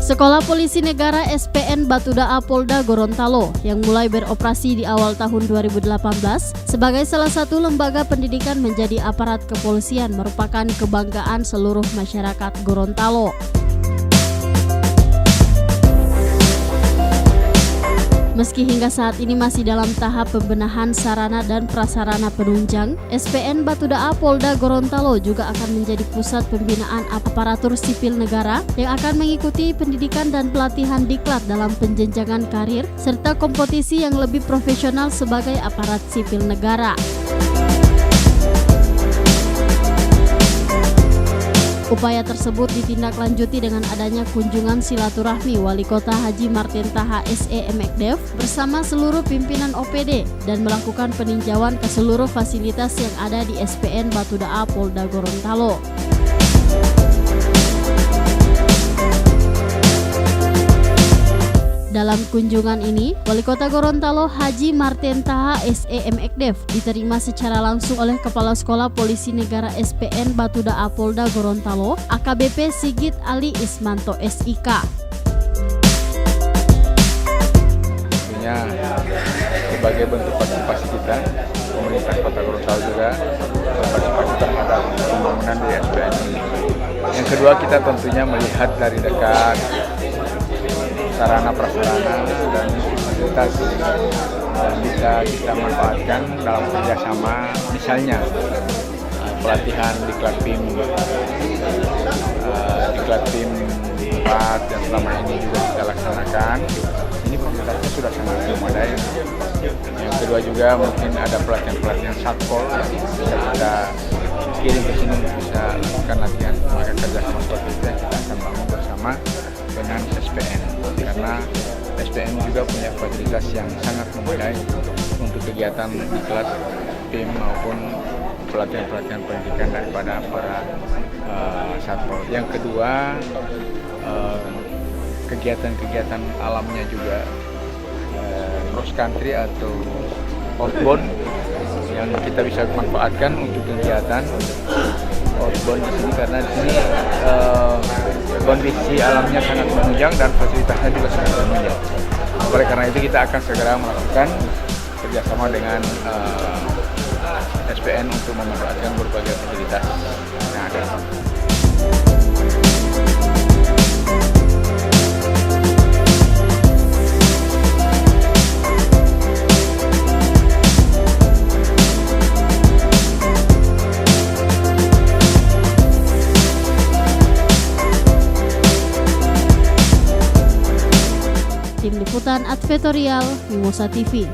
Sekolah Polisi Negara SPN Batudaa Polda Gorontalo yang mulai beroperasi di awal tahun 2018 sebagai salah satu lembaga pendidikan menjadi aparat kepolisian merupakan kebanggaan seluruh masyarakat Gorontalo. Meski hingga saat ini masih dalam tahap pembenahan sarana dan prasarana penunjang, SPN Batudaa Polda Gorontalo juga akan menjadi pusat pembinaan aparatur sipil negara yang akan mengikuti pendidikan dan pelatihan diklat dalam penjenjangan karir serta kompetisi yang lebih profesional sebagai aparat sipil negara. Upaya tersebut ditindaklanjuti dengan adanya kunjungan silaturahmi Wali Kota Haji Martin Taha SE Mekdev bersama seluruh pimpinan OPD dan melakukan peninjauan ke seluruh fasilitas yang ada di SPN Batudaa Polda Gorontalo. Dalam kunjungan ini, Wali Kota Gorontalo Haji Martin Taha SE Mekdev diterima secara langsung oleh Kepala Sekolah Polisi Negara SPN Batudaa Polda Gorontalo AKBP Sigit Ali Ismanto SIK. Tentunya sebagai bentuk partisipasi kita, komunitas Kota Gorontalo juga berpartisipasi terhadap pembangunan di SPN ini. Yang kedua, kita tentunya melihat dari dekat sarana prasarana dan fasilitas bisa kita manfaatkan dalam kerjasama, misalnya pelatihan diklat PIM 4 yang selama ini juga kita laksanakan. Ini fasilitasnya sudah sangat memadai. Yang kedua juga mungkin ada pelatihan satpol yang bisa kita kirim ke sini untuk bisa lakukan latihan. Maka kerjasama seperti itu yang kita akan bangun bersama dengan SPN, karena SPN juga punya fasilitas yang sangat memadai untuk kegiatan diklat PIM maupun pelatihan-pelatihan pendidikan daripada para satpol. Yang kedua, kegiatan-kegiatan alamnya juga cross country atau outbound yang kita bisa manfaatkan untuk kegiatan outbound di sini, karena di sini kondisi alamnya sangat menunjang dan fasilitasnya juga sangat menunjang. Oleh karena itu kita akan segera melakukan kerjasama dengan SPN untuk memanfaatkan berbagai fasilitas yang ada. Tim Liputan Advertorial Mimosa TV.